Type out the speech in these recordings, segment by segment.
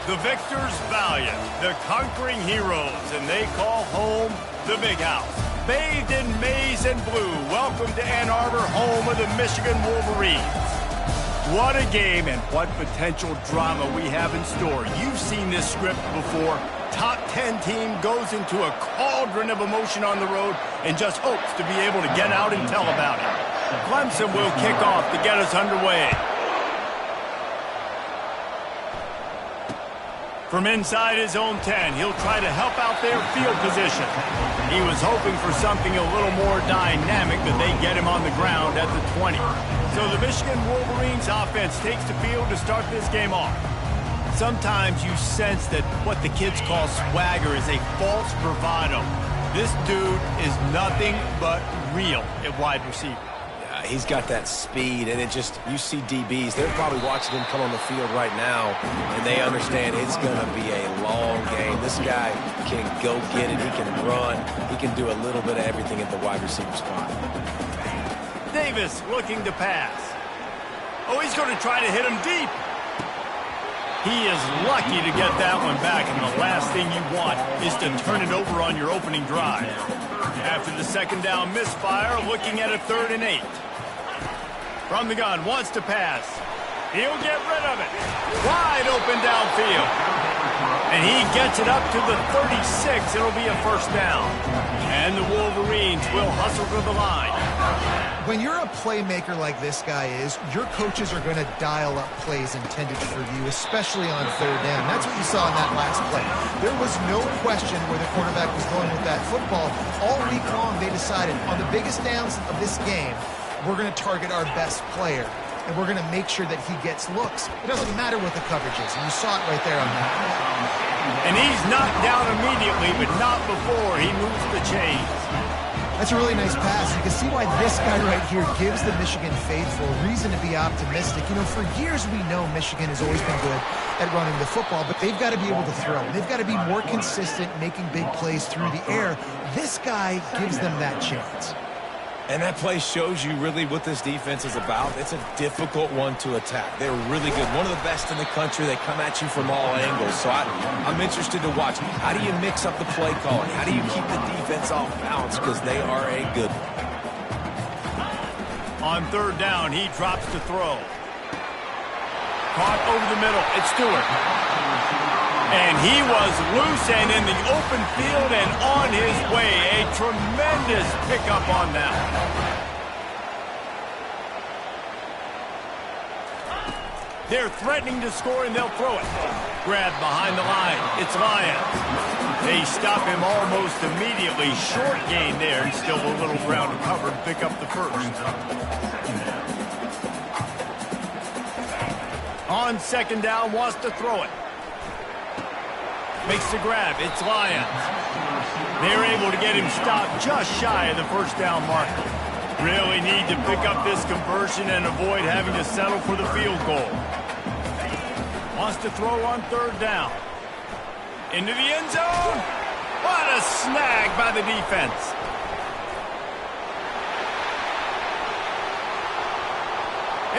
The victors valiant, the conquering heroes, and they call home the Big House. Bathed in maize and blue, welcome to Ann Arbor, home of the Michigan Wolverines. What a game and what potential drama we have in store. You've seen this script before. Top 10 team goes into a cauldron of emotion on the road and just hopes to be able to get out and tell about it. Clemson will kick off to get us underway. From inside his own 10, he'll try to help out their field position. He was hoping for something a little more dynamic, but they get him on the ground at the 20. So the Michigan Wolverines offense takes the field to start this game off. Sometimes you sense that what the kids call swagger is a false bravado. This dude is nothing but real at wide receiver. He's got that speed, and you see DBs, they're probably watching him come on the field right now, and they understand it's going to be a long game. This guy can go get it, he can run, he can do a little bit of everything at the wide receiver spot. Davis looking to pass. Oh, he's going to try to hit him deep. He is lucky to get that one back, and the last thing you want is to turn it over on your opening drive. After the second down misfire, looking at a 3rd and 8. From the gun, wants to pass. He'll get rid of it. Wide open downfield. And he gets it up to the 36. It'll be a 1st down. And the Wolverines will hustle to the line. When you're a playmaker like this guy is, your coaches are going to dial up plays intended for you, especially on 3rd down. That's what you saw in that last play. There was no question where the quarterback was going with that football. All week long, they decided on the biggest downs of this game, we're going to target our best player, and we're going to make sure that he gets looks. It doesn't matter what the coverage is, and you saw it right there on that. And he's knocked down immediately, but not before he moves the chains. That's a really nice pass. You can see why this guy right here gives the Michigan faithful reason to be optimistic. You know, for years we know Michigan has always been good at running the football, but they've got to be able to throw. They've got to be more consistent making big plays through the air. This guy gives them that chance. And that play shows you really what this defense is about. It's a difficult one to attack. They're really good. One of the best in the country. They come at you from all angles. So I'm interested to watch. How do you mix up the play calling? How do you keep the defense off balance? Because they are a good one. On 3rd down, he drops to throw. Caught over the middle. It's Stewart. And he was loose and in the open field and on his way. A tremendous pickup on that. They're threatening to score, and they'll throw it. Grabbed behind the line. It's Lyons. They stop him almost immediately. Short gain there, and still a little ground to cover to pick up the 1st. On 2nd down, wants to throw it. Makes the grab. It's Lyons. They're able to get him stopped just shy of the 1st down marker. Really need to pick up this conversion and avoid having to settle for the field goal. Wants to throw on 3rd down. Into the end zone. What a snag by the defense.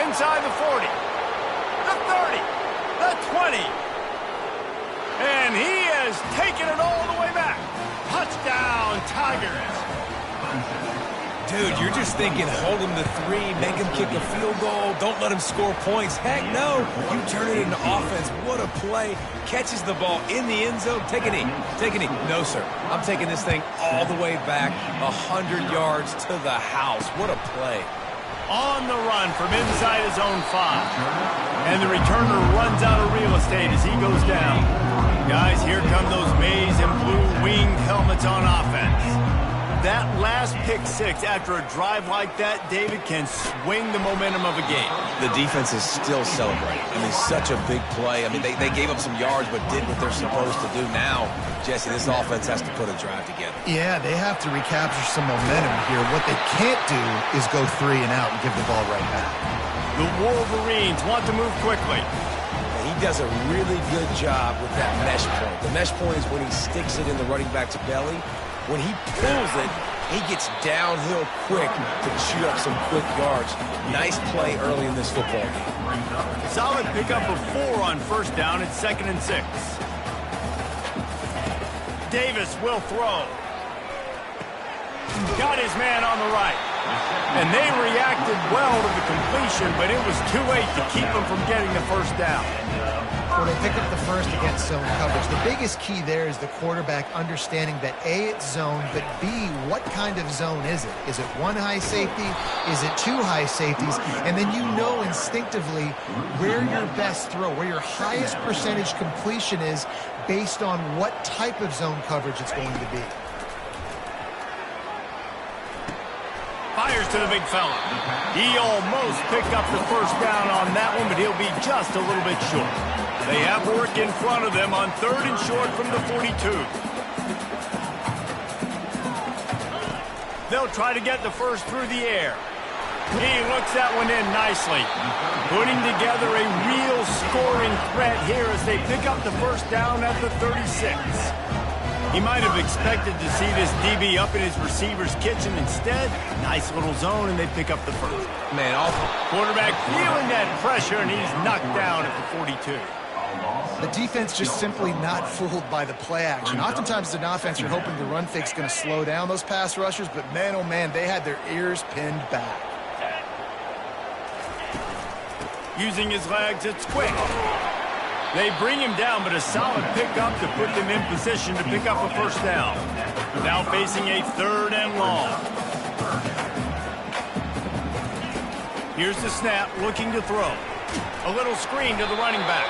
Inside the 40. The 30. The 20. And he has taken it all the way back. Touchdown, Tigers. Dude, you're just thinking, hold him to 3, make him kick a field goal, don't let him score points. Heck no, you turn it into offense. What a play. Catches the ball in the end zone. Take a knee. Take a knee. No, sir. I'm taking this thing all the way back 100 yards to the house. What a play. On the run from inside his own 5. And the returner runs out of real estate as he goes down. Guys, here come those maize and blue winged helmets on offense. That last pick 6 after a drive like that, David, can swing the momentum of a game. The defense is still celebrating. I mean, such a big play. I mean, they gave up some yards but did what they're supposed to do. Now, Jesse, this offense has to put a drive together. Yeah, they have to recapture some momentum here. What they can't do is go 3 and out and give the ball right back. The Wolverines want to move quickly. He does a really good job with that mesh point. The mesh point is when he sticks it in the running back's belly. When he pulls it, He gets downhill quick to chew up some quick yards. Nice play early in this football game. Solid pickup of 4 on first down. It's 2nd and 6. Davis will throw. Got his man on the right. And they reacted well to the completion, but it was too late to keep them from getting the first down. Well, they pick up the first against zone coverage. The biggest key there is the quarterback understanding that A, it's zone, but B, what kind of zone is it? Is it one high safety? Is it two high safeties? And then you know instinctively where your best throw, where your highest percentage completion is based on what type of zone coverage it's going to be. Fires to the big fella. He almost picked up the first down on that one, but he'll be just a little bit short. They have work in front of them on 3rd and short from the 42. They'll try to get the first through the air. He looks that one in nicely. Putting together a real scoring threat here as they pick up the first down at the 36. He might have expected to see this DB up in his receiver's kitchen. Instead, nice little zone, and they pick up the first. Man, awful. Quarterback feeling that pressure, and he's knocked down at the 42. The defense just simply not fooled by the play action. Oftentimes as an offense, you're hoping the run fake's going to slow down those pass rushers, but man, oh man, they had their ears pinned back. Using his legs, it's quick. They bring him down, but a solid pickup to put them in position to pick up a first down. Now facing a 3rd and long. Here's the snap, looking to throw. A little screen to the running back.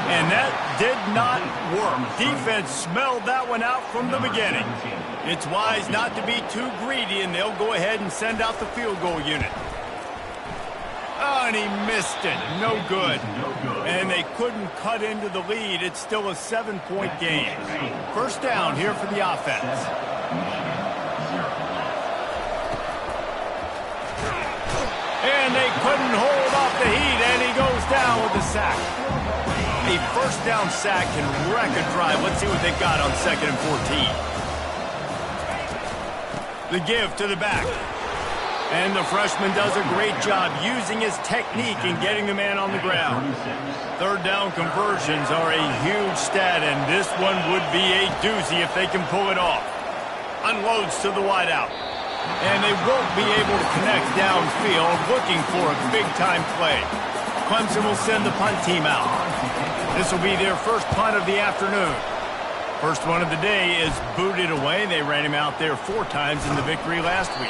And that did not work. Defense smelled that one out from the beginning. It's wise not to be too greedy, and they'll go ahead and send out the field goal unit. Oh, and he missed it. No good. And they couldn't cut into the lead. It's still a 7-point game. First down here for the offense. And they couldn't hold off the heat, and he goes down with the sack. A first down sack can wreck a drive. Let's see what they got on 2nd and 14. The give to the back. And the freshman does a great job using his technique and getting the man on the ground. 3rd down conversions are a huge stat, and this one would be a doozy if they can pull it off. Unloads to the wideout. And they won't be able to connect downfield, looking for a big-time play. Clemson will send the punt team out. This will be their first punt of the afternoon. First one of the day is booted away. They ran him out there 4 times in the victory last week.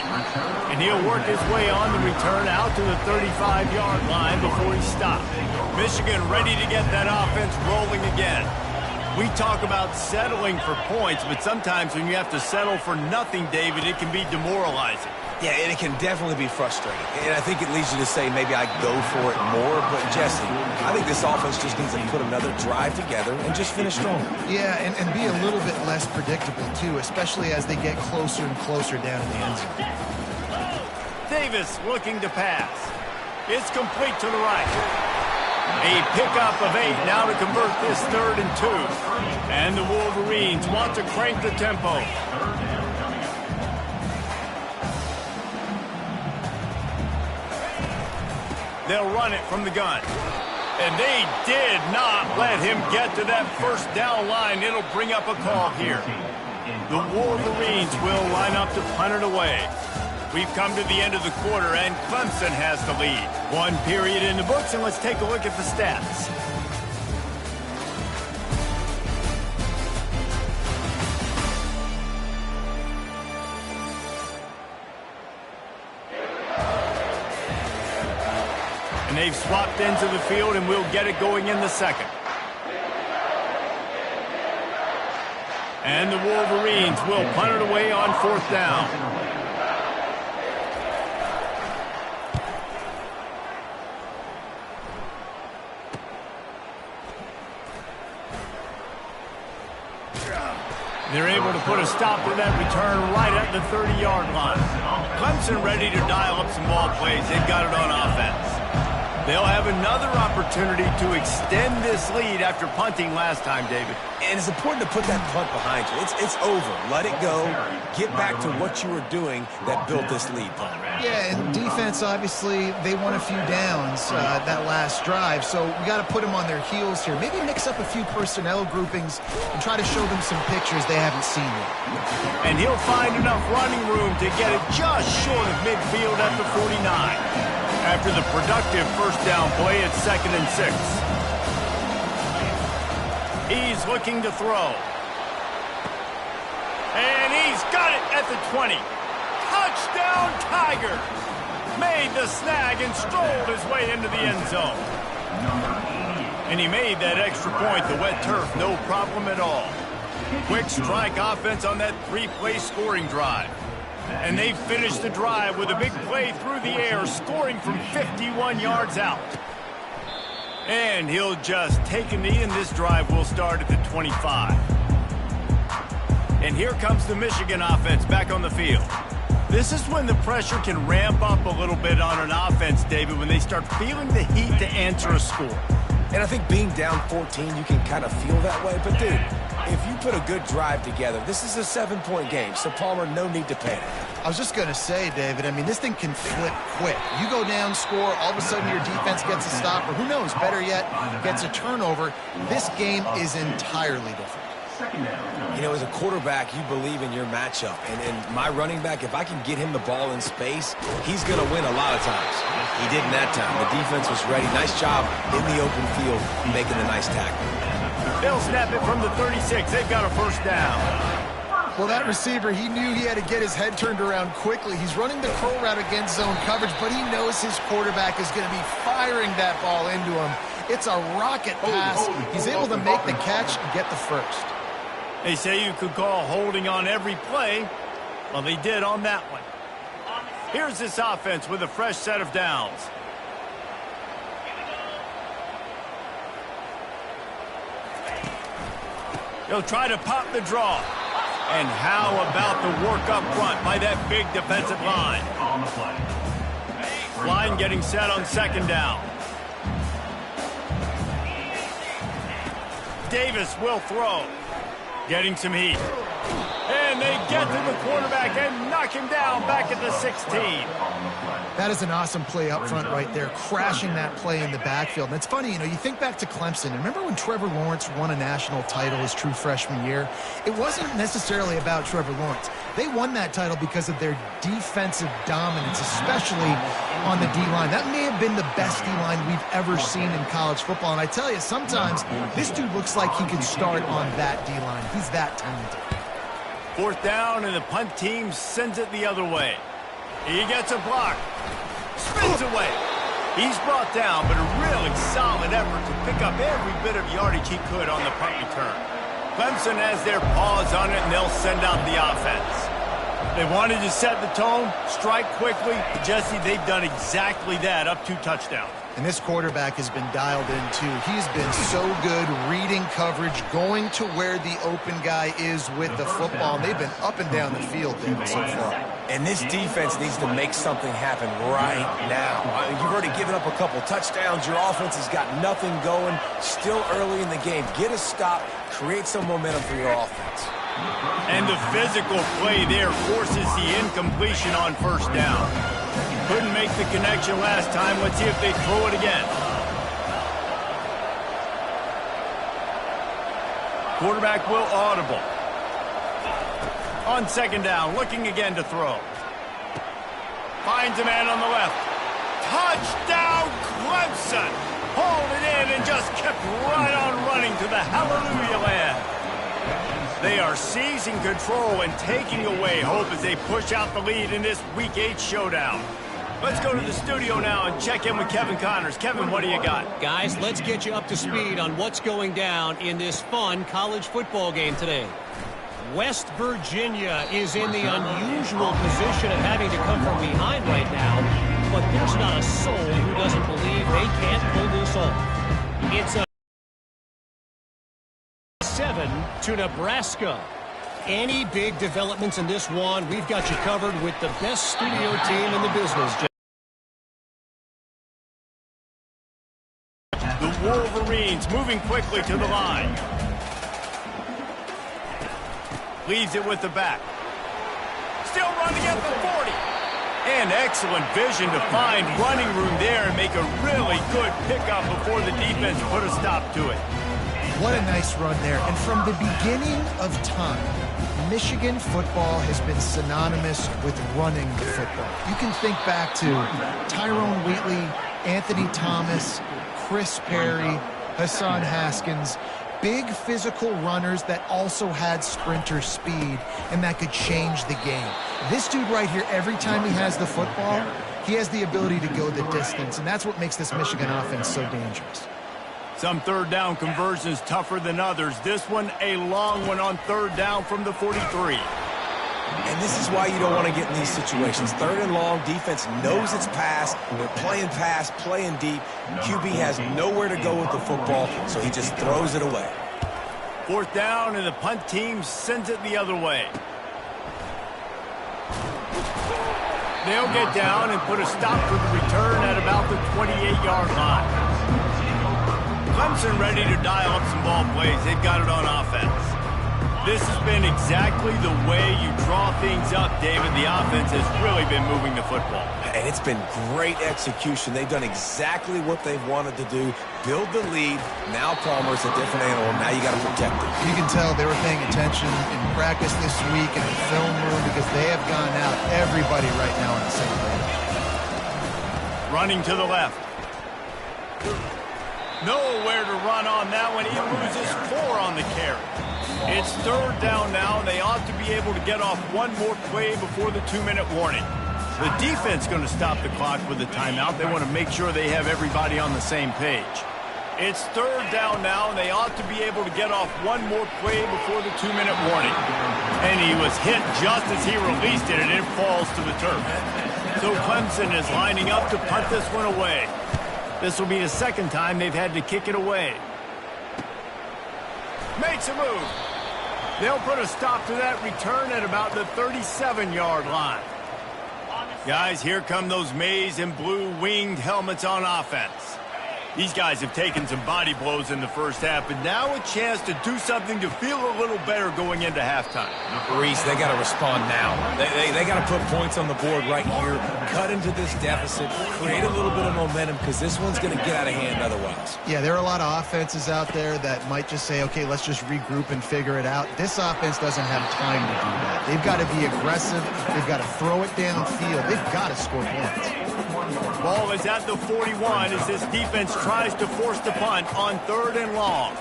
And he'll work his way on the return out to the 35-yard line before he stopped. Michigan ready to get that offense rolling again. We talk about settling for points, but sometimes when you have to settle for nothing, David, it can be demoralizing. Yeah, and it can definitely be frustrating. And I think it leads you to say maybe I go for it more. But, Jesse, I think this offense just needs to put another drive together and just finish strong. Yeah, and be a little bit less predictable, too, especially as they get closer and closer down in the end zone. Davis looking to pass. It's complete to the right. A pickup of 8 now to convert this 3rd and 2. And the Wolverines want to crank the tempo. They'll run it from the gun. And they did not let him get to that first down line. It'll bring up a call here. The Wolverines will line up to punt it away. We've come to the end of the quarter, and Clemson has the lead. 1 period in the books, and let's take a look at the stats. And they've swapped into the field, and we'll get it going in the second. And the Wolverines will punt it away on 4th down. They're able to put a stop to that return right at the 30-yard line. Clemson ready to dial up some ball plays. They've got it on offense. They'll have another opportunity to extend this lead after punting last time, David. And it's important to put that punt behind you. It's over. Let it go. Get back to what you were doing that built this lead, Paul. Yeah, and defense, obviously, they won a few downs that last drive, so we got to put them on their heels here. Maybe mix up a few personnel groupings and try to show them some pictures they haven't seen yet. And he'll find enough running room to get it just short of midfield at the 49. After the productive first down play, it's 2nd and 6. He's looking to throw. And he's got it at the 20. Touchdown, Tigers! Made the snag and strolled his way into the end zone. And he made that extra point, the wet turf, no problem at all. Quick strike offense on that 3-play scoring drive. And they finished the drive with a big play through the air, scoring from 51 yards out. And he'll just take a knee, and this drive will start at the 25. And here comes the Michigan offense back on the field. This is when the pressure can ramp up a little bit on an offense, David, when they start feeling the heat to answer a score. And I think being down 14, you can kind of feel that way. But, dude, if you put a good drive together, this is a 7-point game. So, Palmer, no need to panic. I was just going to say, David, I mean, this thing can flip quick. You go down, score, all of a sudden your defense gets a stop, or who knows, better yet, gets a turnover. This game is entirely different. You know, as a quarterback, you believe in your matchup. And my running back, if I can get him the ball in space, he's going to win a lot of times. He didn't that time. The defense was ready. Nice job in the open field making the nice tackle. They'll snap it from the 36. They've got a first down. Well, that receiver, he knew he had to get his head turned around quickly. He's running the curl route against zone coverage, but he knows his quarterback is going to be firing that ball into him. It's a rocket pass. He's able to make the catch and get the first. They say you could call holding on every play. Well, they did on that one. Here's this offense with a fresh set of downs. He'll try to pop the draw. And how about the work up front by that big defensive line? Line getting set on 2nd down. Davis will throw. Getting some heat. And they get to the quarterback and knock him down back at the 16. That is an awesome play up front right there, crashing that play in the backfield. And it's funny, you know, you think back to Clemson. Remember when Trevor Lawrence won a national title his true freshman year? It wasn't necessarily about Trevor Lawrence. They won that title because of their defensive dominance, especially on the D-line. That may have been the best D-line we've ever seen in college football. And I tell you, sometimes this dude looks like he can start on that D-line. He's that talented. 4th down, and the punt team sends it the other way. He gets a block. Spins away. He's brought down, but a really solid effort to pick up every bit of yardage he could on the punt return. Clemson has their paws on it, and they'll send out the offense. They wanted to set the tone, strike quickly. Jesse, they've done exactly that, up 2 touchdowns. And this quarterback has been dialed in, too. He's been so good reading coverage, going to where the open guy is with the football. And they've been up and down the field, David, so far. And this defense needs to make something happen right now. You've already given up a couple touchdowns. Your offense has got nothing going. Still early in the game. Get a stop. Create some momentum for your offense. And the physical play there forces the incompletion on 1st down. Couldn't make the connection last time. Let's see if they throw it again. Quarterback will audible. On 2nd down, looking again to throw. Finds a man on the left. Touchdown, Clemson! Hauled it in and just kept right on running to the hallelujah land. They are seizing control and taking away hope as they push out the lead in this Week 8 showdown. Let's go to the studio now and check in with Kevin Connors. Kevin, what do you got? Guys, let's get you up to speed on what's going down in this fun college football game today. West Virginia is in the unusual position of having to come from behind right now, but there's not a soul who doesn't believe they can't pull this off. It's a 7 to Nebraska. Any big developments in this one, we've got you covered with the best studio team in the business. Wolverines moving quickly to the line. Leaves it with the back. Still running at the 40. And excellent vision to find running room there and make a really good pickup before the defense put a stop to it. What a nice run there. And from the beginning of time, Michigan football has been synonymous with running the football. You can think back to Tyrone Wheatley, Anthony Thomas, Chris Perry, Hassan Haskins. Big physical runners that also had sprinter speed and that could change the game. This dude right here, every time he has the football, he has the ability to go the distance, and that's what makes this Michigan offense so dangerous. Some third down conversions tougher than others. This one a long one on third down from the 43. And this is why you don't want to get in these situations. Third and long, defense knows it's pass. They're playing pass, playing deep. QB has nowhere to go with the football, so he just throws it away. Fourth down, and the punt team sends it the other way. They'll get down and put a stop to the return at about the 28-yard line. Clemson ready to dial up some ball plays. They've got it on offense. This has been exactly the way you draw things up, David. The offense has really been moving the football. And it's been great execution. They've done exactly what they've wanted to do. Build the lead. Now Palmer's a different animal. Now you got to protect it. You can tell they were paying attention in practice this week in the film room because they have gone out everybody right now on the same page. Running to the left. Nowhere to run on that one. He loses 4 on the carry. It's third down now, and they ought to be able to get off one more play before the 2-minute warning. The defense going to stop the clock with a timeout. They want to make sure they have everybody on the same page. It's third down now, and they ought to be able to get off one more play before the 2-minute warning. And he was hit just as he released it, and it falls to the turf. So Clemson is lining up to punt this one away. This will be the second time they've had to kick it away. Makes a move. They'll put a stop to that return at about the 37-yard line. Guys, here come those maize and blue winged helmets on offense. These guys have taken some body blows in the first half, but now a chance to do something to feel a little better going into halftime. Reese, they got to respond now. They got to put points on the board right here, cut into this deficit, create a little bit of momentum because this one's going to get out of hand otherwise. Yeah, there are a lot of offenses out there that might just say, okay, let's just regroup and figure it out. This offense doesn't have time to do that. They've got to be aggressive. They've got to throw it downfield. They've got to score points. Ball is at the 41 as this defense tries to force the punt on third and long.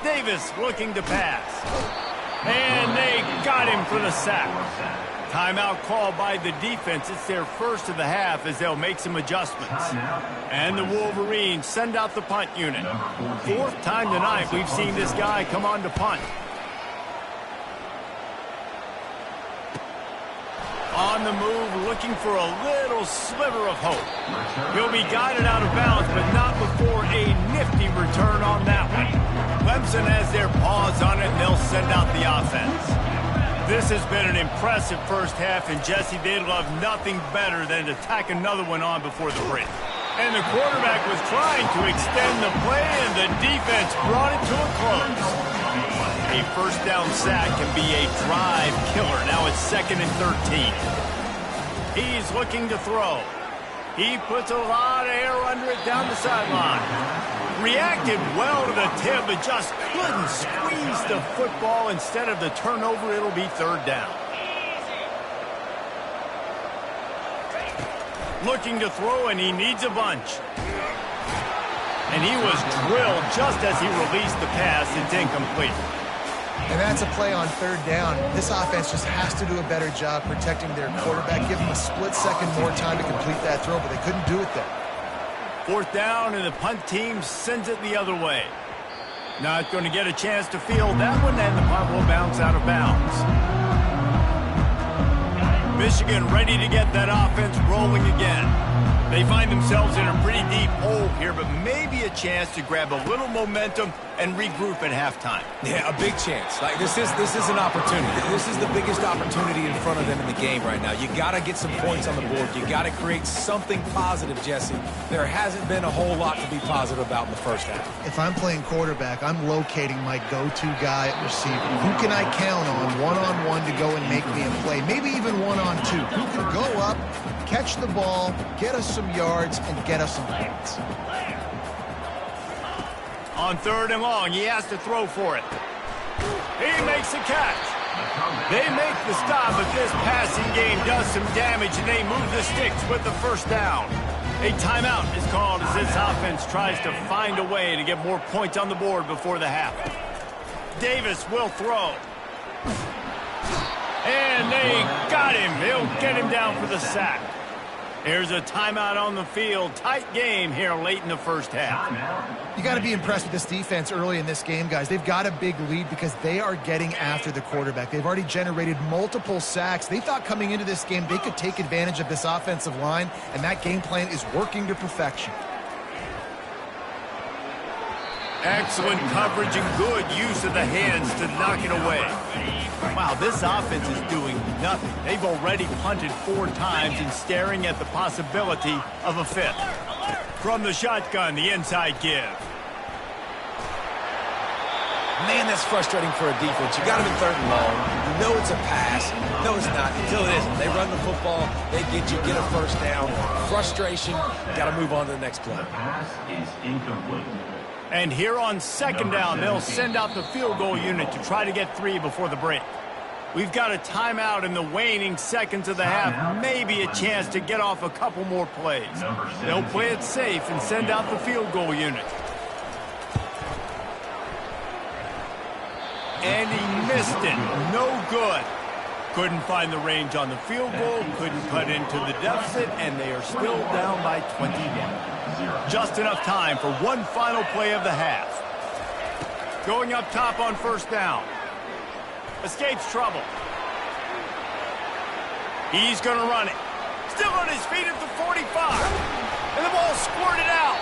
Davis looking to pass. And they got him for the sack. Timeout called by the defense. It's their first of the half as they'll make some adjustments. And the Wolverines send out the punt unit. Fourth time tonight we've seen this guy come on to punt. On the move, looking for a little sliver of hope. He'll be guided out of bounds, but not before a nifty return on that one. Clemson has their paws on it, and they'll send out the offense. This has been an impressive first half, and Jesse, they'd love nothing better than to tack another one on before the break. And the quarterback was trying to extend the play, and the defense brought it to a close. A first down sack can be a drive killer. Now it's 2nd and 13. He's looking to throw. He puts a lot of air under it down the sideline. Reacted well to the tip, but just couldn't squeeze the football. Instead of the turnover, it'll be third down. Looking to throw, and he needs a bunch. And he was drilled just as he released the pass. It's incomplete. And that's a play on third down. This offense just has to do a better job protecting their quarterback. Give them a split second more time to complete that throw, but they couldn't do it there. Fourth down, and the punt team sends it the other way. Not going to get a chance to field that one, and the punt will bounce out of bounds. Michigan ready to get that offense rolling again. They find themselves in a pretty deep hole here, but maybe a chance to grab a little momentum and regroup at halftime. Yeah, a big chance. Like this is an opportunity. This is the biggest opportunity in front of them in the game right now. You got to get some points on the board. You got to create something positive, Jesse. There hasn't been a whole lot to be positive about in the first half. If I'm playing quarterback, I'm locating my go-to guy at receiver. Who can I count on one-on-one to go and make me a play? Maybe even one-on-two. Who can go up, catch the ball, get us some yards, and get us some points. On 3rd and long, he has to throw for it. He makes the catch. They make the stop, but this passing game does some damage, and they move the sticks with the first down. A timeout is called as this offense tries to find a way to get more points on the board before the half. Davis will throw. And they got him. They'll get him down for the sack. Here's a timeout on the field. Tight game here late in the first half. You got to be impressed with this defense early in this game, guys. They've got a big lead because they are getting after the quarterback. They've already generated multiple sacks. They thought coming into this game they could take advantage of this offensive line, and that game plan is working to perfection. Excellent coverage and good use of the hands to knock it away. Wow, this offense is doing nothing. They've already punted 4 times and staring at the possibility of a 5th. From the shotgun, the inside give. Man, that's frustrating for a defense. You got them in 3rd and long. You know it's a pass. No, it's not until it isn't. They run the football. They get you, get a first down. Frustration. Got to move on to the next play. Pass is incomplete. And here on 2nd down, they'll send out the field goal unit to try to get 3 before the break. We've got a timeout in the waning seconds of the half. Maybe a chance to get off a couple more plays. They'll play it safe and send out the field goal unit. And he missed it. No good. Couldn't find the range on the field goal, couldn't cut into the deficit, and they are still down by 21. Just enough time for one final play of the half. Going up top on 1st down. Escapes trouble. He's going to run it. Still on his feet at the 45. And the ball squirted out.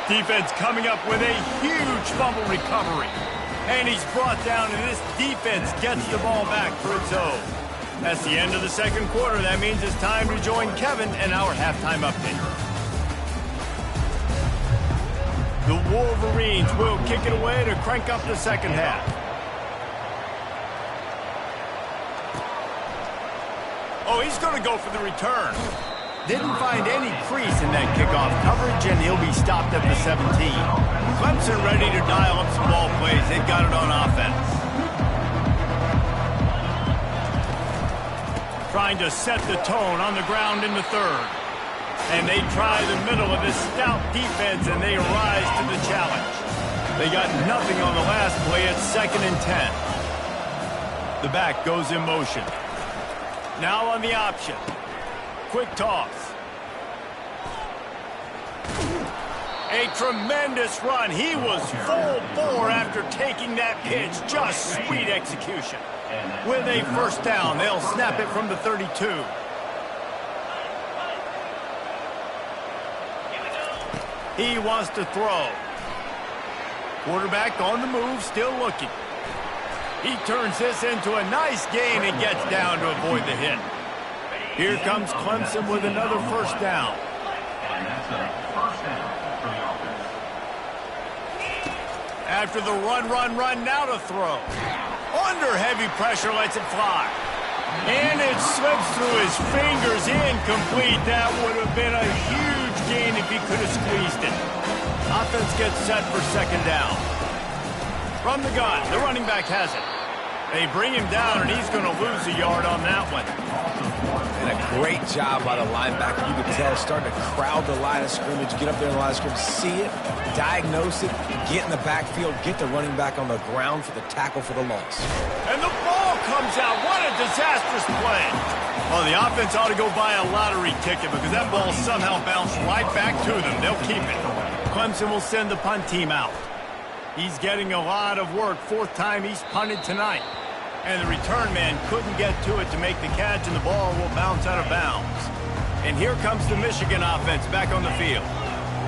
Defense coming up with a huge fumble recovery. And he's brought down, and this defense gets the ball back for its own. That's the end of the 2nd quarter. That means it's time to join Kevin and our halftime update. The Wolverines will kick it away to crank up the 2nd half. Oh, he's going to go for the return. Didn't find any crease in that kickoff coverage, and he'll be stopped at the 17. Clemson ready to dial up some ball plays. They've got it on offense. Trying to set the tone on the ground in the 3rd. And they try the middle of this stout defense, and they rise to the challenge. They got nothing on the last play. It's 2nd and 10. The back goes in motion. Now on the option. Quick toss. A tremendous run. He was full bore after taking that pitch. Just sweet execution. With a 1st down, they'll snap it from the 32. He wants to throw. Quarterback on the move, still looking. He turns this into a nice gain and gets down to avoid the hit. Here comes Clemson with another 1st down. And that's a 1st down for the offense. After the run, now to throw. Under heavy pressure, lets it fly. And it slips through his fingers, incomplete. That would have been a huge gain if he could have squeezed it. Offense gets set for 2nd down. From the gun, the running back has it. They bring him down, and he's going to lose a yard on that one. And a great job by the linebacker. You could tell, starting to crowd the line of scrimmage, get up there in the line of scrimmage, see it, diagnose it, get in the backfield, get the running back on the ground for the tackle for the loss. And the ball comes out. What a disastrous play. Well, the offense ought to go buy a lottery ticket because that ball somehow bounced right back to them. They'll keep it. Clemson will send the punt team out. He's getting a lot of work. 4th time he's punted tonight. And the return man couldn't get to it to make the catch, and the ball will bounce out of bounds. And here comes the Michigan offense back on the field.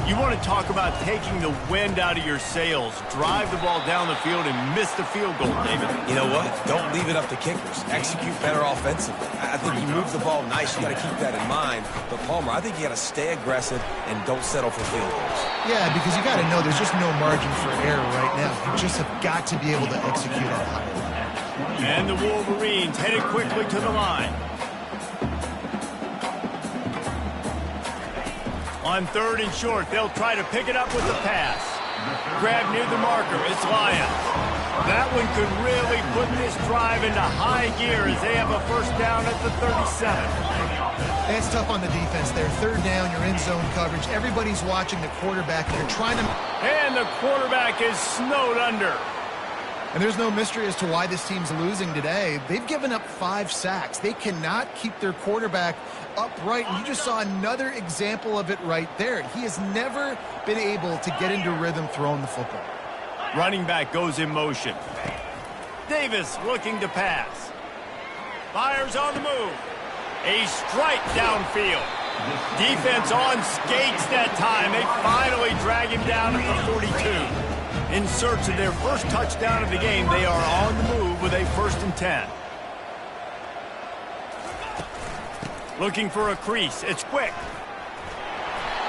You want to talk about taking the wind out of your sails. Drive the ball down the field and miss the field goal, David. You know what? Don't leave it up to kickers. Execute better offensively. I think you move the ball nice. You got to keep that in mind. But, Palmer, I think you got to stay aggressive and don't settle for field goals. Yeah, because you got to know there's just no margin for error right now. You just have got to be able to execute at a high level. And the Wolverines headed quickly to the line. On 3rd and short, they'll try to pick it up with the pass. Grab near the marker, it's Lyons. That one could really put this drive into high gear as they have a first down at the 37. And it's tough on the defense there. 3rd down, you're in zone coverage. Everybody's watching the quarterback. They're trying to... And the quarterback is snowed under. And there's no mystery as to why this team's losing today. They've given up 5 sacks. They cannot keep their quarterback upright. And you just saw another example of it right there. He has never been able to get into rhythm throwing the football. Running back goes in motion. Davis looking to pass. Fires on the move. A strike downfield. Defense on skates that time. They finally drag him down at the 42. In search of their first touchdown of the game, they are on the move with a 1st and 10. Looking for a crease. It's quick.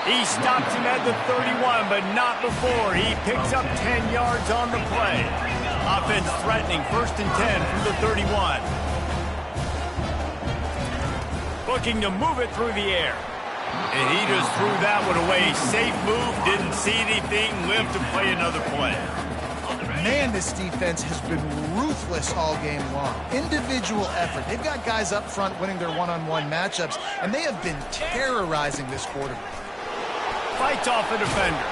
He stops him at the 31, but not before. He picks up 10 yards on the play. Offense threatening 1st and 10 from the 31. Looking to move it through the air. And he just threw that one away. Safe move, didn't see anything, lived to play another play. Man, this defense has been ruthless all game long. Individual effort. They've got guys up front winning their one-on-one matchups, and they have been terrorizing this quarterback. Fights off a defender.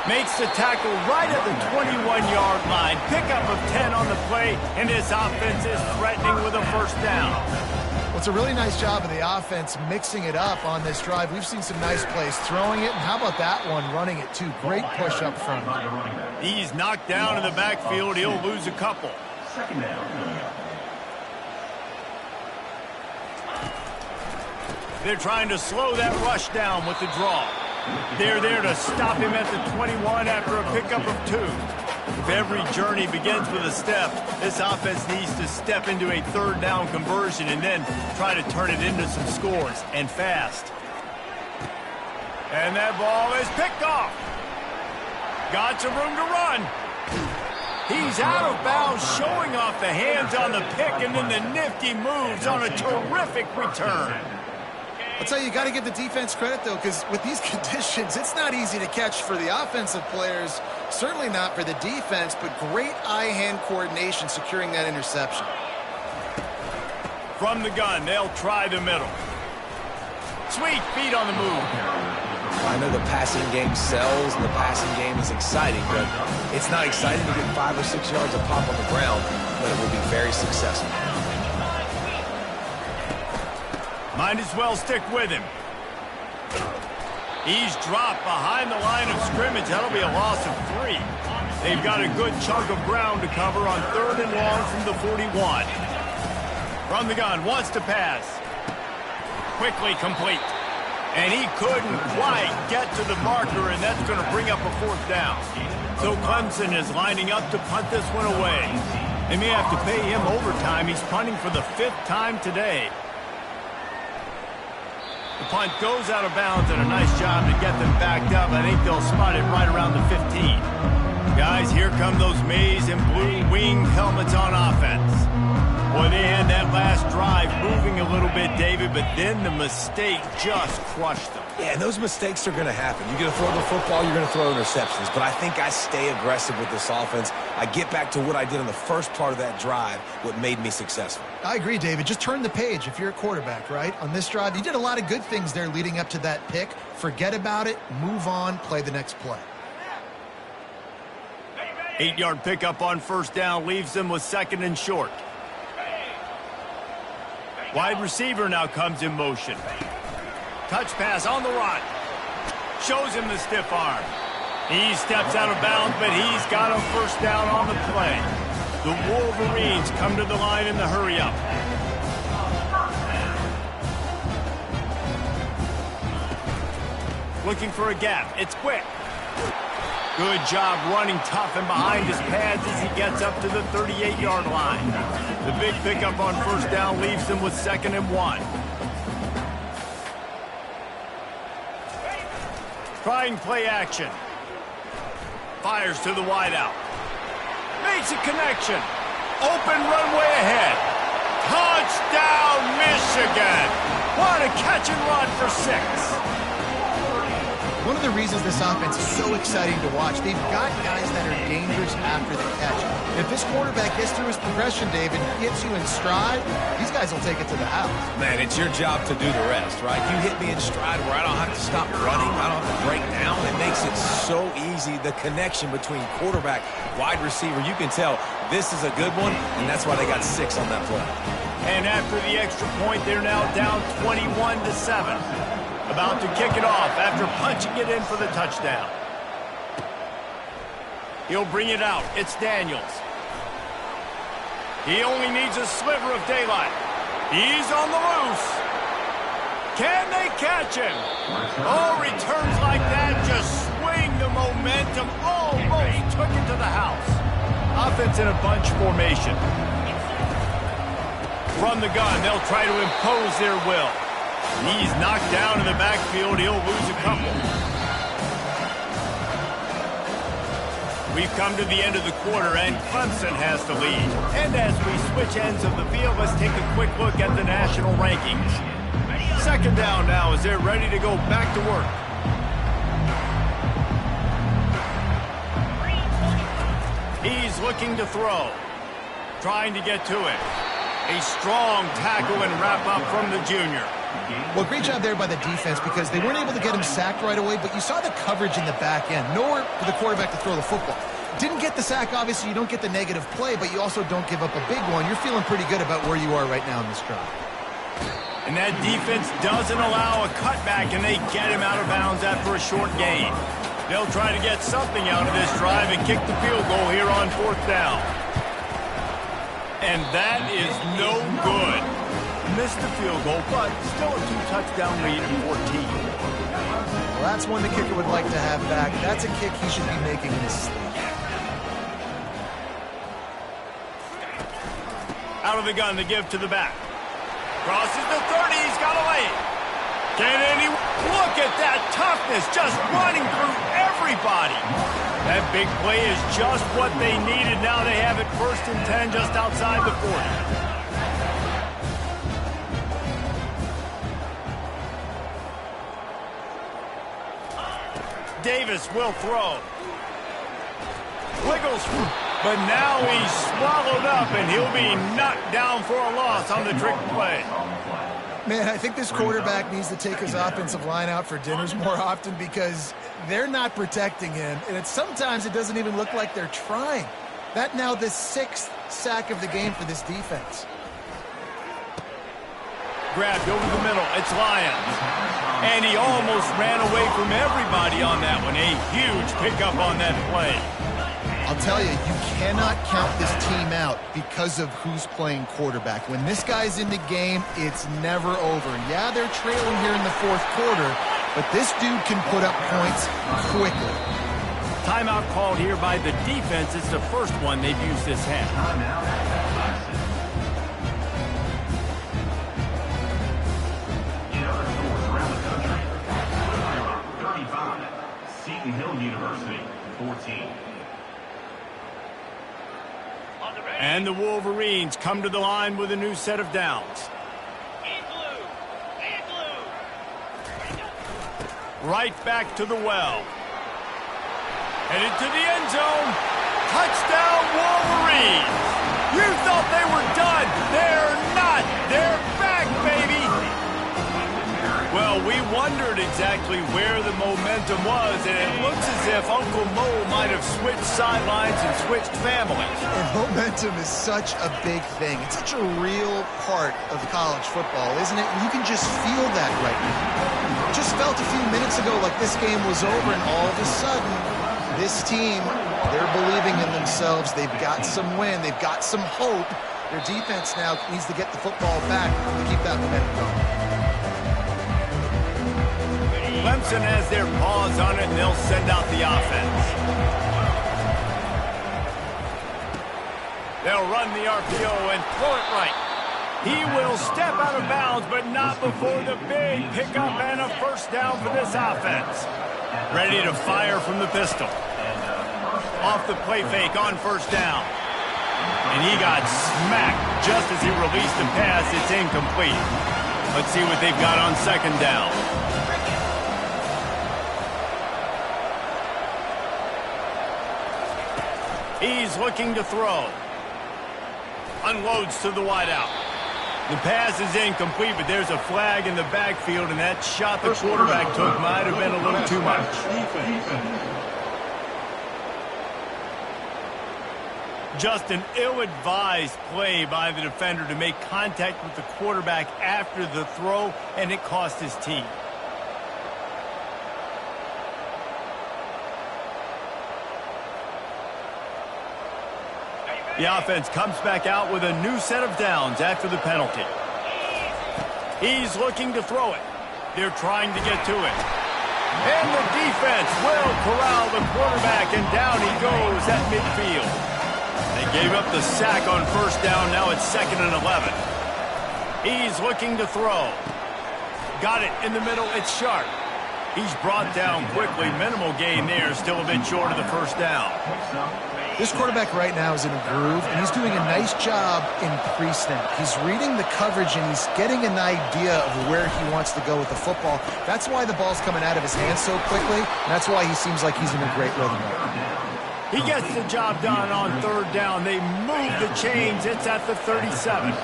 Makes the tackle right at the 21-yard line. Pickup of 10 on the play, and this offense is threatening with a 1st down. Well, it's a really nice job of the offense mixing it up on this drive. We've seen some nice plays throwing it, and how about that one running it too? Great push up front. He's knocked down in the backfield. He'll lose a couple. 2nd down. They're trying to slow that rush down with the draw. They're there to stop him at the 21 after a pickup of 2. If every journey begins with a step, this offense needs to step into a 3rd down conversion and then try to turn it into some scores, and fast. And that ball is picked off. Got some room to run. He's out of bounds, showing off the hands on the pick, and then the nifty moves on a terrific return. I'll tell you, you got to give the defense credit, though, because with these conditions, it's not easy to catch for the offensive players, certainly not for the defense, but great eye-hand coordination securing that interception. From the gun, they'll try the middle. Sweet feet on the move. I know the passing game sells and the passing game is exciting, but it's not exciting to get 5 or 6 yards of pop on the ground, but it will be very successful. Might as well stick with him. He's dropped behind the line of scrimmage. That'll be a loss of 3. They've got a good chunk of ground to cover on 3rd and long from the 41. From the gun, wants to pass. Quickly complete. And he couldn't quite get to the marker, and that's going to bring up a 4th down. So Clemson is lining up to punt this one away. They may have to pay him overtime. He's punting for the 5th time today. The punt goes out of bounds, and a nice job to get them backed up. I think they'll spot it right around the 15. Guys, here come those maize and blue winged helmets on offense. Boy, they had that last drive moving a little bit, David, but then the mistake just crushed them. Yeah, and those mistakes are going to happen. You're going to throw the football, you're going to throw interceptions. But I think I stay aggressive with this offense. I get back to what I did in the first part of that drive, what made me successful. I agree, David. Just turn the page if you're a quarterback, right? On this drive, you did a lot of good things there leading up to that pick. Forget about it, move on, play the next play. 8-yard pickup on 1st down leaves them with 2nd and short. Wide receiver now comes in motion. Touch pass on the run. Shows him the stiff arm. He steps out of bounds, but he's got a 1st down on the play. The Wolverines come to the line in the hurry-up. looking for a gap. It's quick. Good job running tough and behind his pads as he gets up to the 38-yard line. The big pickup on first down leaves him with 2nd and 1. Trying play action. Fires to the wideout. Makes a connection. Open runway ahead. Touchdown, Michigan! What a catch and run for 6. One of the reasons this offense is so exciting to watch, they've got guys that are dangerous after the catch. If this quarterback gets through his progression, David, gets you in stride, these guys will take it to the house. Man, it's your job to do the rest, right? You hit me in stride where I don't have to stop running. I don't have to break down. It makes it so easy, the connection between quarterback, wide receiver. You can tell this is a good one, and that's why they got 6 on that play. And after the extra point, they're now down 21-7. About to kick it off after punching it in for the touchdown. He'll bring it out. It's Daniels. He only needs a sliver of daylight. He's on the loose. Can they catch him? Oh, returns like that just swing the momentum. Almost took it to the house. Offense in a bunch formation. From the gun, they'll try to impose their will. He's knocked down in the backfield. He'll lose a couple. We've come to the end of the quarter, and Clemson has the lead. And as we switch ends of the field, let's take a quick look at the national rankings. 2nd down now as they're ready to go back to work. He's looking to throw. Trying to get to it. A strong tackle and wrap up from the junior. Well, great job there by the defense because they weren't able to get him sacked right away, but you saw the coverage in the back end. Nowhere for the quarterback to throw the football. Didn't get the sack, obviously. You don't get the negative play, but you also don't give up a big one. You're feeling pretty good about where you are right now in this drive. And that defense doesn't allow a cutback, and they get him out of bounds after a short gain. They'll try to get something out of this drive and kick the field goal here on 4th down. And that is no good. Missed the field goal, but still a 2-touchdown lead at 14. Well, that's one the kicker would like to have back. That's a kick he should be making in his sleep. Out of the gun to give to the back. Crosses the 30. He's got a lane. Can anyone look at that toughness just running through everybody? That big play is just what they needed. Now they have it 1st and 10 just outside the 40. Davis will throw. Wiggles, but now he's swallowed up, and he'll be knocked down for a loss on the trick play. Man, I think this quarterback needs to take his offensive line out for dinners more often because they're not protecting him, and sometimes it doesn't even look like they're trying. That now the 6th sack of the game for this defense. Grabbed over the middle. It's Lyons. And he almost ran away from everybody on that one. A huge pickup on that play. I'll tell you, you cannot count this team out because of who's playing quarterback. When this guy's in the game, it's never over. Yeah, they're trailing here in the 4th quarter, but this dude can put up points quickly. Timeout called here by the defense. It's the first one they've used this half. In other stores around the country, 35, Seton Hill University, 14. And the Wolverines come to the line with a new set of downs. Right back to the well. Headed to the end zone. Touchdown, Wolverines! You thought they were done. They're not. They're back, baby! Well, we wondered exactly where the momentum was, and it looks as if Uncle Mo might have switched sidelines and switched families. And momentum is such a big thing. It's such a real part of college football, isn't it? And you can just feel that right now. Just felt a few minutes ago like this game was over, and all of a sudden, this team, they're believing in themselves. They've got some win. They've got some hope. Their defense now needs to get the football back to keep that momentum going. Clemson Clemson has their paws on it, and they'll send out the offense. They'll run the RPO and throw it right. He will step out of bounds, but not before the big pickup and a first down for this offense. Ready to fire from the pistol. Off the play fake on first down. And he got smacked just as he released the pass. It's incomplete. Let's see what they've got on second down. He's looking to throw. Unloads to the wideout. The pass is incomplete, but there's a flag in the backfield, and that shot the quarterback took might have been a little too much. Just an ill-advised play by the defender to make contact with the quarterback after the throw, and it cost his team. The offense comes back out with a new set of downs after the penalty. He's looking to throw it. They're trying to get to it. And the defense will corral the quarterback, and down he goes at midfield. They gave up the sack on first down. Now it's 2nd and 11. He's looking to throw. Got it in the middle. It's Sharp. He's brought down quickly. Minimal gain there. Still a bit short of the first down. This quarterback right now is in a groove, and he's doing a nice job in pre-snap. He's reading the coverage, and he's getting an idea of where he wants to go with the football. That's why the ball's coming out of his hands so quickly, and that's why he seems like he's in a great rhythm right now. He gets the job done on third down. They move the chains. It's at the 37.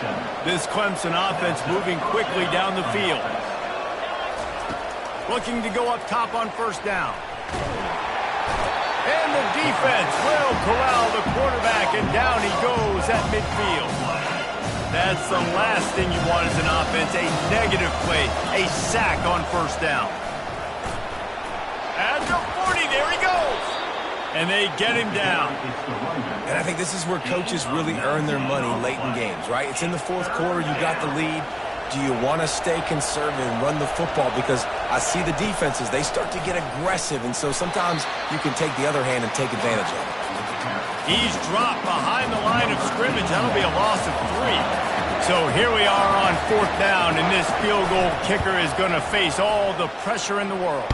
This Clemson offense moving quickly down the field. Looking to go up top on first down. And the defense will corral the quarterback, and down he goes at midfield. That's the last thing you want as an offense, a negative play, a sack on first down. At the 40, there he goes. And they get him down. And I think this is where coaches really earn their money late in games, right? It's in the fourth quarter. You got the lead. Do you want to stay conservative and run the football? Because I see the defenses, they start to get aggressive, and so sometimes you can take the other hand and take advantage of it. He's dropped behind the line of scrimmage. That'll be a loss of 3. So here we are on fourth down, and this field goal kicker is going to face all the pressure in the world.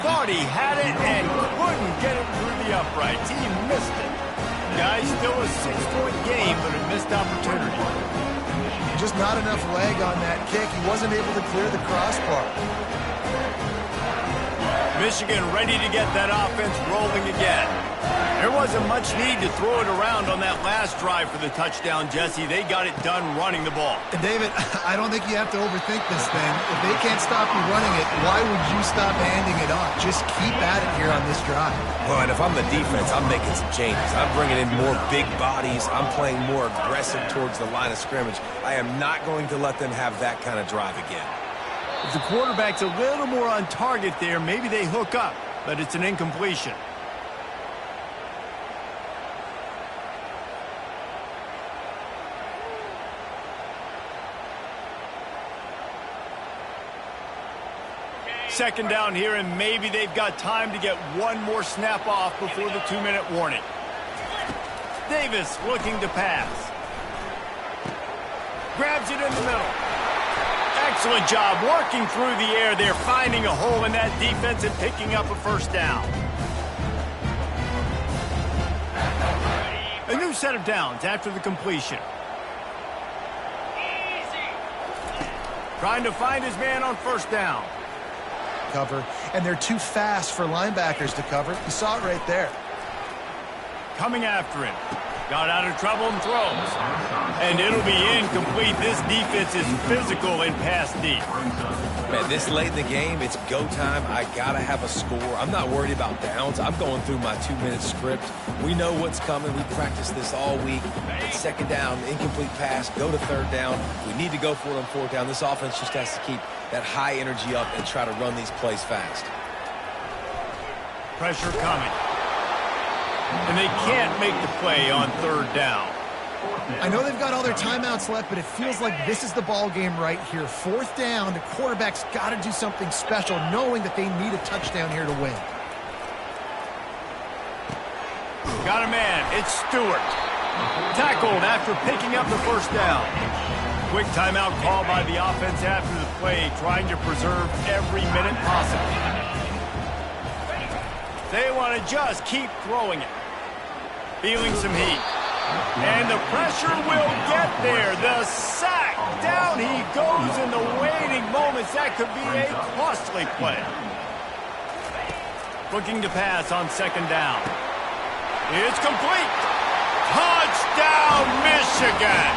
Thought he had it and couldn't get it through the uprights. He missed it. Guys, still a 6-point game, but a missed opportunity. Just not enough leg on that kick. He wasn't able to clear the crossbar. Michigan ready to get that offense rolling again. There wasn't much need to throw it around on that last drive for the touchdown, Jesse. They got it done running the ball. And David, I don't think you have to overthink this thing. If they can't stop you running it, why would you stop handing it off? Just keep at it here on this drive. Well, and if I'm the defense, I'm making some changes. I'm bringing in more big bodies. I'm playing more aggressive towards the line of scrimmage. I am not going to let them have that kind of drive again. If the quarterback's a little more on target there, maybe they hook up, but it's an incompletion. Second down here, and maybe they've got time to get one more snap off before the 2-minute warning. Davis looking to pass. Grabs it in the middle. Excellent job working through the air there, finding a hole in that defense and picking up a first down. A new set of downs after the completion. Trying to find his man on first down. Cover, and they're too fast for linebackers to cover. You saw it right there. Coming after him. Got out of trouble and throws. And it'll be incomplete. This defense is physical and pass deep. Man, this late in the game, it's go time. I got to have a score. I'm not worried about downs. I'm going through my 2-minute script. We know what's coming. We practiced this all week. It's second down, incomplete pass, go to third down. We need to go for it on fourth down. This offense just has to keep that high energy up and try to run these plays fast. Pressure coming. And they can't make the play on third down. I know they've got all their timeouts left, but it feels like this is the ball game right here. 4th down, the quarterback's got to do something special, knowing that they need a touchdown here to win. Got a man. It's Stewart. Tackled after picking up the 1st down. Quick timeout call by the offense after the play, trying to preserve every minute possible. They want to just keep throwing it. Feeling some heat. And the pressure will get there. The sack. Down he goes in the waiting moments. That could be a costly play. Looking to pass on 2nd down. It's complete. Touchdown, Michigan.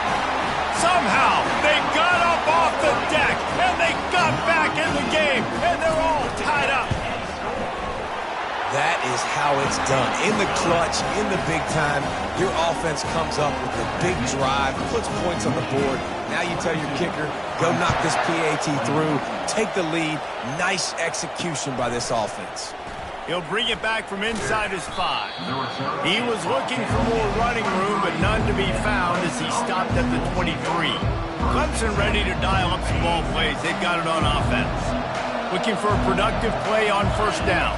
Somehow they got up off the deck and they got back in the game, and they're all tied up. That is how it's done. In the clutch, in the big time, your offense comes up with a big drive, puts points on the board. Now you tell your kicker, go knock this PAT through, take the lead. Nice execution by this offense. He'll bring it back from inside his 5. He was looking for more running room, but none to be found as he stopped at the 23. Clemson ready to dial up some ball plays. They've got it on offense. Looking for a productive play on 1st down.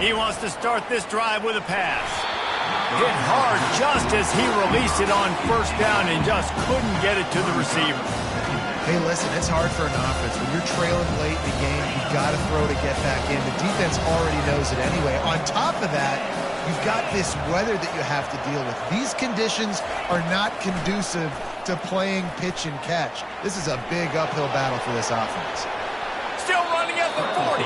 He wants to start this drive with a pass. Hit hard just as he released it on 1st down and just couldn't get it to the receiver. Hey, listen, it's hard for an offense. When you're trailing late in the game, you've got to throw to get back in. The defense already knows it anyway. On top of that, you've got this weather that you have to deal with. These conditions are not conducive to playing pitch and catch. This is a big uphill battle for this offense. Still running at the 40.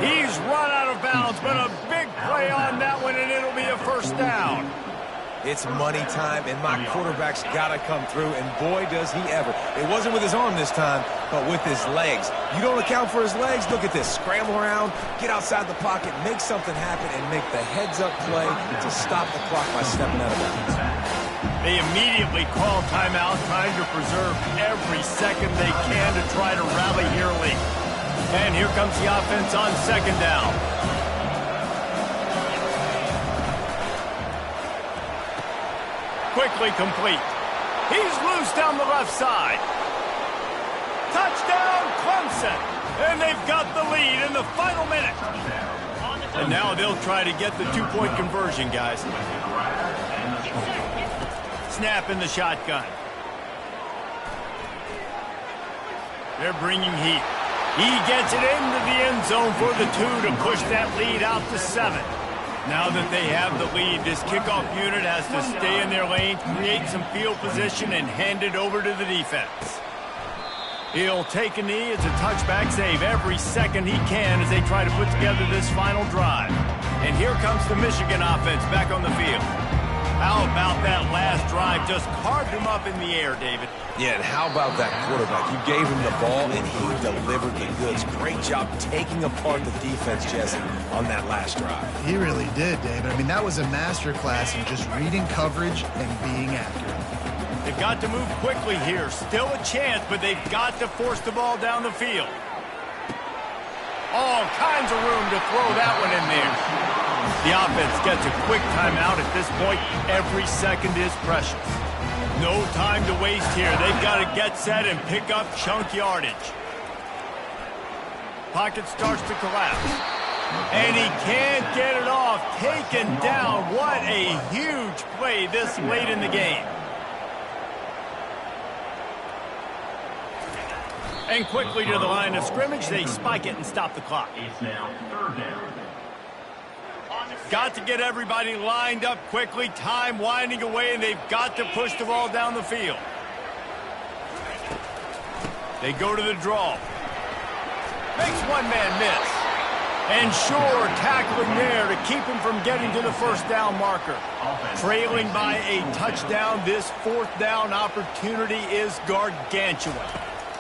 He's run out of bounds, but a big play on that one, and it'll be a 1st down. It's money time, and my quarterback's got to come through, and boy, does he ever. It wasn't with his arm this time, but with his legs. You don't account for his legs? Look at this. Scramble around, get outside the pocket, make something happen, and make the heads-up play to stop the clock by stepping out of bounds. They immediately call timeout, trying to preserve every second they can to try to rally here late. And here comes the offense on 2nd down. Quickly complete. He's loose down the left side. Touchdown, Clemson. And they've got the lead in the final minute. And now they'll try to get the 2-point conversion, guys. Snap in the shotgun. They're bringing heat. He gets it into the end zone for the 2 to push that lead out to 7. Now that they have the lead, this kickoff unit has to stay in their lane, create some field position, and hand it over to the defense. He'll take a knee. It's a touchback save every second he can as they try to put together this final drive. And here comes the Michigan offense back on the field. How about that last drive? Just carved him up in the air, David. Yeah, and how about that quarterback? You gave him the ball, and he delivered the goods. Great job taking apart the defense, Jesse, on that last drive. He really did, David. I mean, that was a masterclass in just reading coverage and being accurate. They've got to move quickly here. Still a chance, but they've got to force the ball down the field. All kinds of room to throw that one in there. The offense gets a quick timeout at this point. Every second is precious. No time to waste here. They've got to get set and pick up chunk yardage. Pocket starts to collapse. And he can't get it off. Taken down. What a huge play this late in the game. And quickly to the line of scrimmage. They spike it and stop the clock. It's now 3rd down. Got to get everybody lined up quickly. Time winding away, and they've got to push the ball down the field. They go to the draw. Makes one man miss. And sure, tackling there to keep him from getting to the 1st down marker. Trailing by a touchdown, this 4th down opportunity is gargantuan.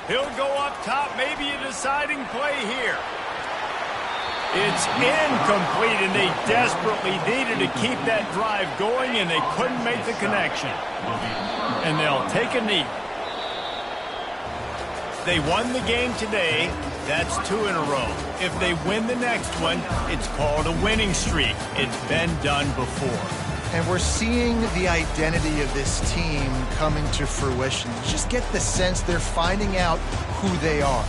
He'll go up top, maybe a deciding play here. It's incomplete, and they desperately needed to keep that drive going, and they couldn't make the connection. And they'll take a knee. They won the game today. That's 2 in a row. If they win the next one, it's called a winning streak. It's been done before. And we're seeing the identity of this team coming to fruition. You just get the sense they're finding out who they are,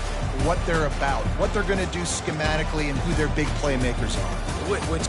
what they're about, what they're going to do schematically, and who their big playmakers are. Which